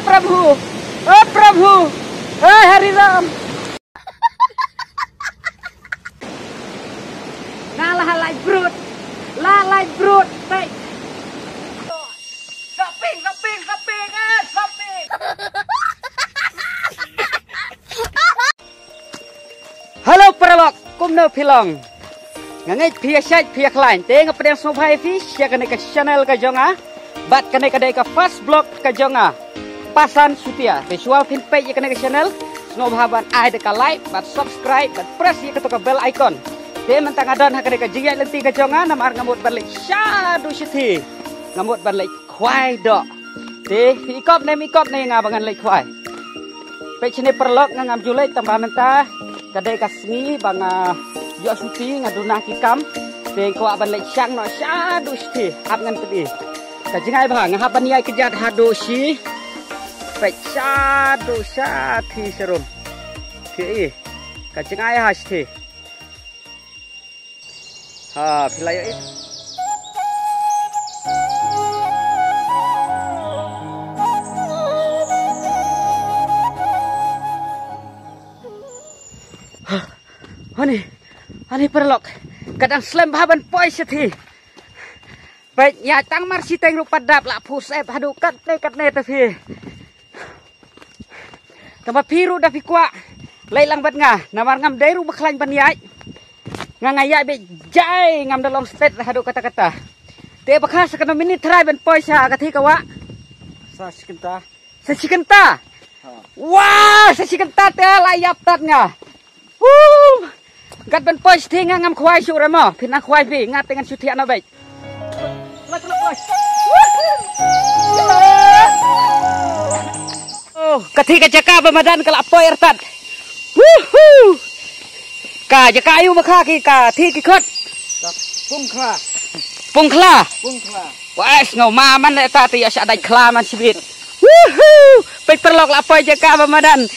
Prabhu, Prabhu, हरि Ram. Lalai brut, baik. Shopping. Halo perlok, kumno pilong. Ngangai pia syait pia klain. Tengah pedang snobai fish ya kena ke channel ke jonga. Bat kena ke first blog ke jonga. Pasan sutia. Visual pin page ya kena ke channel. Snobaban ai deka like, bat subscribe, bat press ya ketuk bell icon. Dia mentang adon hak ke jingak lenti ke jonga namar ngamut balik syadu syiti. Ngamut balik kwai dok. Dia ikop nih ngabangan lek kwai. Page ni perlok ngam julai tambah mentah. Kadai kasmi bang yo suti ngaduna kikam te ko aban lek syang no syadu syiti ap ngan pedi. Ka jingai bang ngahap baniai kejat hado si. Pek syadu syati serum. Ti ka jingai ha syiti. Ha, pilai it. Ani perlok. Kadang slam bahan poi seti. Baik ya tang mar si teng rupa dap la pusep hadu kat ne tapi. Tambah piru dah pikwa. Leilang bat ngah, namar ngam dairu baklan baniai. Ngaya be jai ngam dalong state hadu kata-kata. Te bakas kana mini try ben poi sa kathi kawa. Sa sikenta. Wah, sa sikenta te layap tat nga. Gat ben poi stinga ngam khwai su ramo, pina khwai bi ngat dengan suti ana baik. Oh, kathi ka jaka bamadan kala poi ertat. Ka jaka ayu makha ki ka thi ki khot. Pung khla. Wah, ngau ma man ta ti asa dai khla man sibit. Pe perlok la poi jaka bamadan.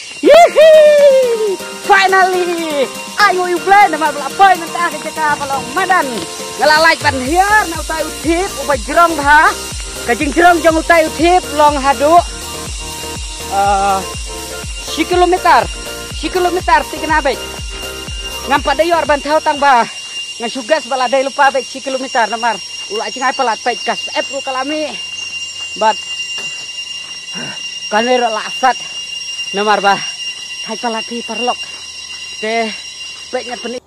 Finally, ayo play nama apa yang mentah ke jaka palong madan ngalalai pan hiar na utai utip ubai jerong ha kajing jerong jong utai utip long hadu si kilometer tikna baik ngampa dayor bantau tang ba ngasugas baladai lupa baik si kilometer namar ulah cingai pelat baik kas ru kalami bat kanera lasat namar ba hai palati perlok te baiknya penik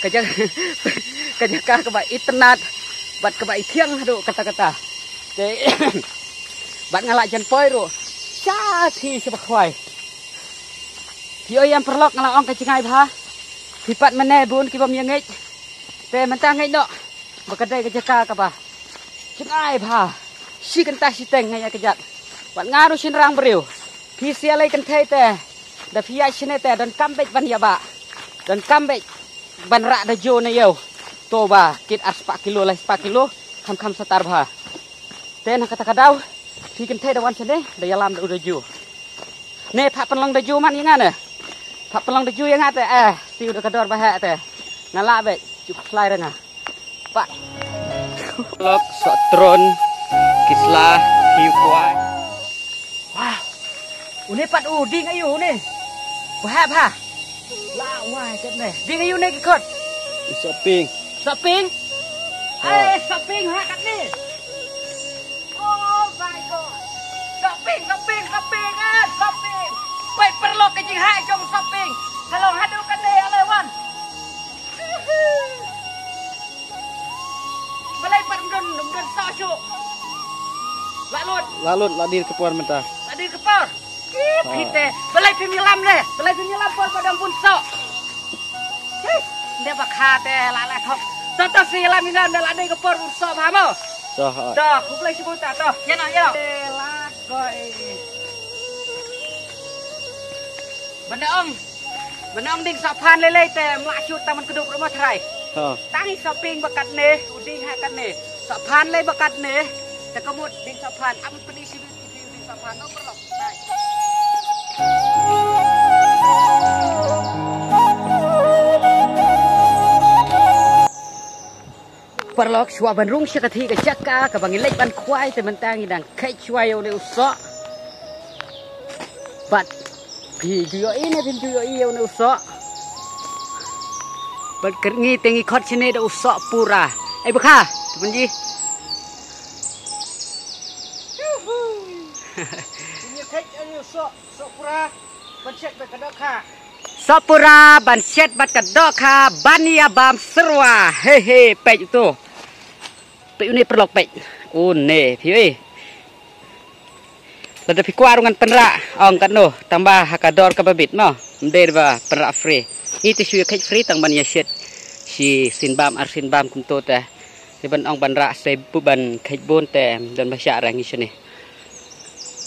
kajaka kebai internet bat kebai tiang hadu kata-kata te bat ngalak jan poi ro syati sebakhwai pio yang perlok ngalak ong kacingai bha hipat mene bun kibam yang ngej te mentang ngej no bakadai kajaka ka ba cingai bha si kentah si teng ngaya kejat bat ngaru sin rang beriu pi sialai kentai te da fiat sine te dan kambek ban yaba dan kambek ban rak da jo ne yo to ba kit as 4 kilo lai 4 kilo kham satar bha ten kata kadau thi ken the da wan sine da yalam da uju ne pha penlong da jo man yang ne pha penlong da jo yang ate tiu da kador ba ha te ngala be juk fly rena pak lok sotron kislah hiu kuai wah une pat uding ayu ne Wah, lah, wah, kat ni. Ding ayu ni kikot. Shopping. Shopping ha kat ni. Oh my god. Shopping. Wait, perlu kejing hai jom shopping. Kalau hadu kat ni alewan. Balai pandun sasu. Lalut ladir kepuan mentah. Ladir kepor. Kita balai pemilam deh, pun pada pun sok. Dia bakha teh lala kok. Toto silam minan dah ladai kepor sok paham? Dah, aku boleh sebut tak? Dah, ya nak. Lakoi. Benda ong ding sapan lele teh melacur taman keduk rumah terai. Tangi shopping bakat nih, uding hakat nih. Sapan le bakat nih. Tekemut ding sapan, am pedisi ding sapan no perlu. Perlok suaban rung syakati ke jaka ke bangin lek ban kwai te mentang idang kai chuai oleh usok Bat pi juyo ini pin juyo iya una usok. Bat ngi tengi khot sini da usok pura. Bekha, teman ji. Ini tek ini usok pura bancet berkedok ha. Sopura bancet bat kedok ha bania bam serwa. Hehe, pej itu. Pej ini perlok pej. Ne, piye. Lada pi kuarungan penra ong kan no tambah hakador ka babit mo. Mder ba penra free. Itu syue kej free tang ban yaset. Si sinbam ar sinbam kumto ta. Ban ong ban ra se buban kej bon te dan bahasa rang isene.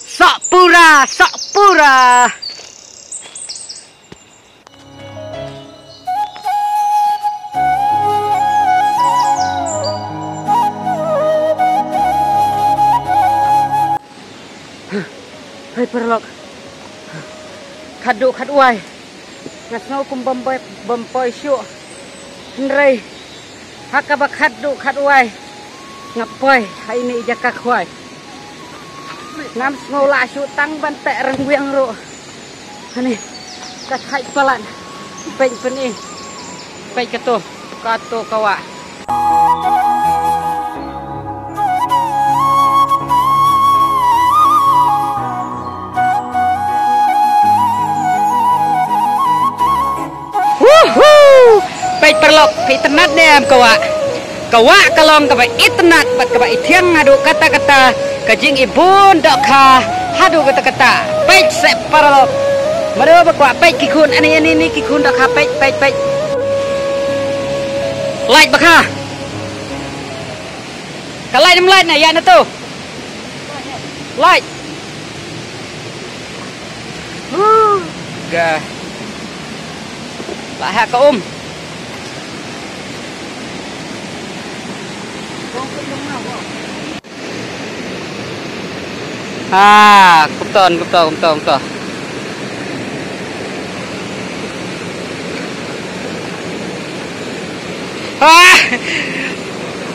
Sopura, sopura. Hei perlok, kadu kaduai, ngasno kum bamboy syuk, nrei, hakaba kadu kaduai, ngapoy, hai ini jaka kuai, ngam ngola syuk tang bantek rengwiang ro, ani, kathai palan, peng peni, peng kato kawa. Pej perlok internet ni am kawa kalong kawa internet bat kawa itiang adu kata-kata kajing ibun dok ha hadu kata-kata pej se perlok mado bakwa pej kikun ani kikun dok ha pej like bakha kalai nem like na ya na tu like ga lah ka kumton.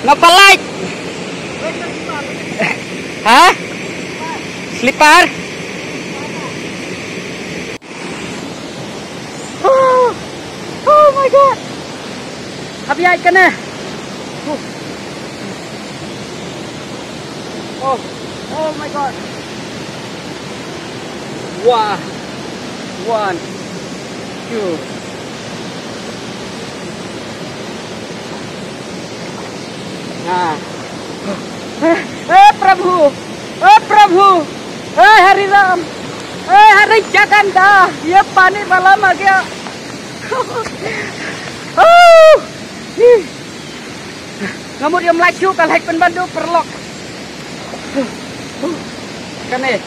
Ngapalay? Ha? Slipper? Oh my god. Habiyay ka na. Oh my god. Wow. 1 2 Prabhu. Hari Ram. Hari Jaganda. Ye pani malam आ गया. Ngamut yang melaju kalai penbandu perlok. Kan ni.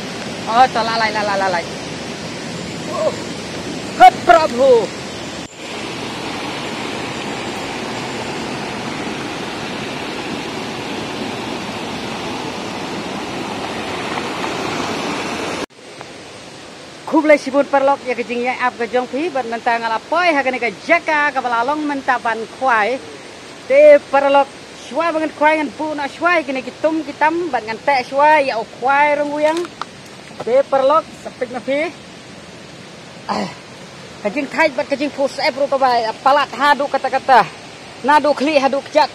Lalai. Prabhu. Khub lai sibun perlok ya kejing ya ap kejong pi ban mentang ala poi ha kene ka jaka ka balalong mentaban khwai te perlok shwa bangan khwai ngan bu na shwai kene kitum kitam ban ngan te shwai ya khwai runguyang te perlok sepik na pi kejing thai ban kejing fu sep ru ka bai palat hadu kata-kata nadu khli hadu kjat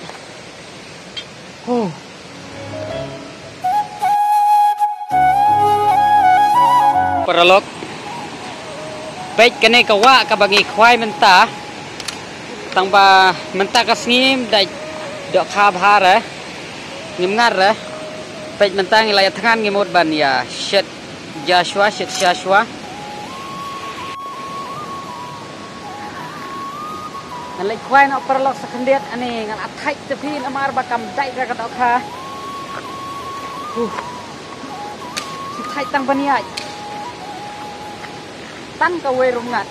perlok baik kene kawa ka bagi khwai menta tangba menta ka sngim dai dok kha bhara ngim ngar baik menta ngilai thangan ngimot ban ya shet Joshua ngalai khwai no perlok sakendiat ani ngal athai tepi amar bakam dai ka dok kha si thai tang baniai tan ka we rungat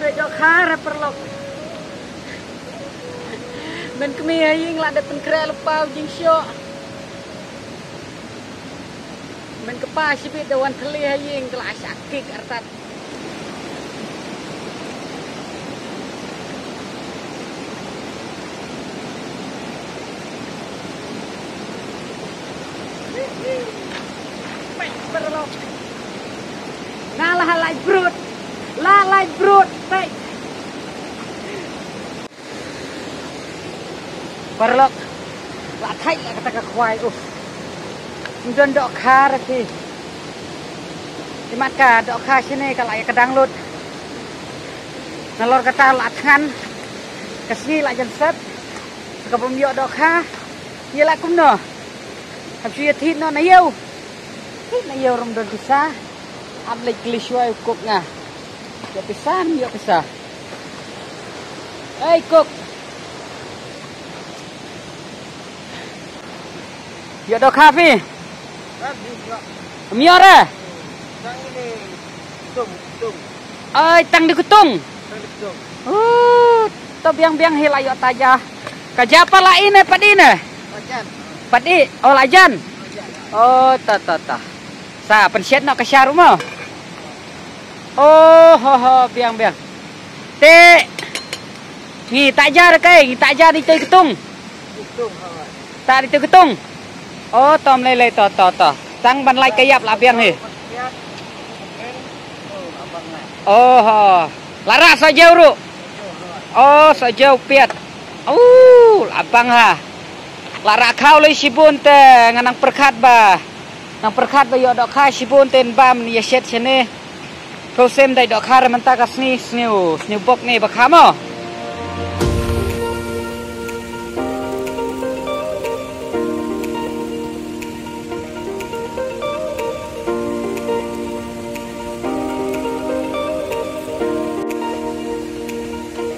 Rejo khara perlok men kemi ying la de pen kre lepau jing syok men kepa sibit dawan teli haying telah sakit artat. Nah lah lai brut, tay. Perlok, lah thay lah kata ke kuai, John dok kha lagi. Di mata dok kha sini kalau ya kedang lut. Nalor kata latkan, kesini lah jenset. Sekapun yo dok kha, ia lah kumno. Habis ia thit no na yêu, rom don pisah. Amlek kelishwai kok ngah. Ya pisah. Hey kok. Ya dok kafe. Miara. Ay tang di kutung. To biang-biang hilayo taja. Kaja apa lain padine? Padi, lajan. Oh, ta. Sa pensiat nak ke rumah. Biang. Te. Ngi tajar kai, ngi tajar di ketung. Tak di ketung. Oh, tom lele to. Tang ban lai kayap lah biang he. Lara sa jauh ru. Sa jauh piat. Abang ha. Lara kau le sibun te nganang perkat ba. Nang perkat ba yo dok kha sibun ten bam ni set sene. Kau sem dai dok kha menta ka sniu bok ni ba khamo.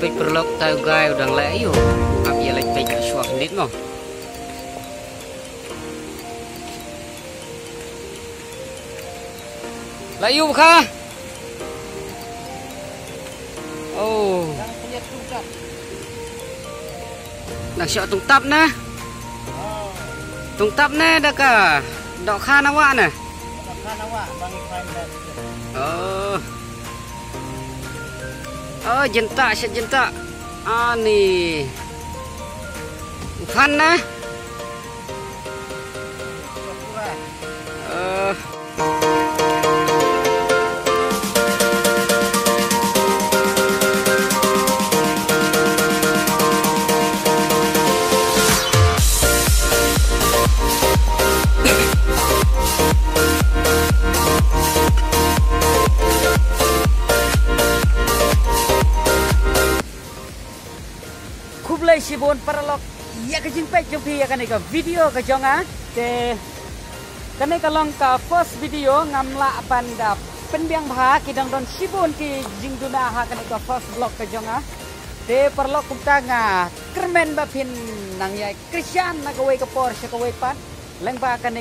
Pek perlok tayo gay udang layo. Kami ya lagi pek suak nit no. Layu kah? Nak syok tungtap na? Tungtap na dah ka? Dok kha nawa na? Jentak. Ni. Ufan na? Sibon perlok ya ke jimpek jumpi ya kan video ke jonga te kan kalong ka first video ngamla panda penbiang bha kidang don sibon ki jingduna ha kan first vlog ke jonga te perlok kumtanga kermen bapin nang ya Christian na kawai ke Porsche kawai pan lengba kan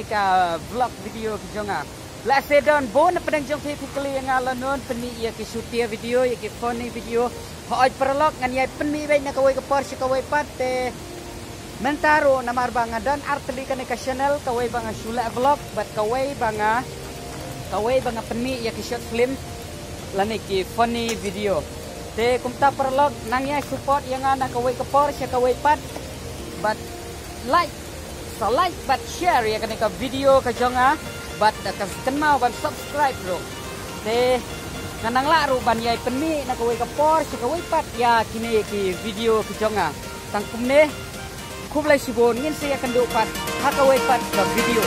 vlog video ke jonga la sedon bon pedang jumpi kali yang alanon peni ya ki syutia video ya ki funny video Hoy perlok ngan yai penmi baik nak kawai ke Porsche kawai pate mentaro namar banga dan arteli kan ke channel kawai banga shula vlog bat kawai banga penmi ya ki short film lani ki funny video te kumta perlok nang yai support yang ana kawai ke Porsche kawai pat bat like but share ya kan ke video ke jonga bat kenal ban subscribe bro te Nanang laru ban yai penmi nak kawai ke Porsche kawai pat ya kini ki video ke jonga tangkum ne kublai sibon ngin saya akan dupat ha kawai pat ke video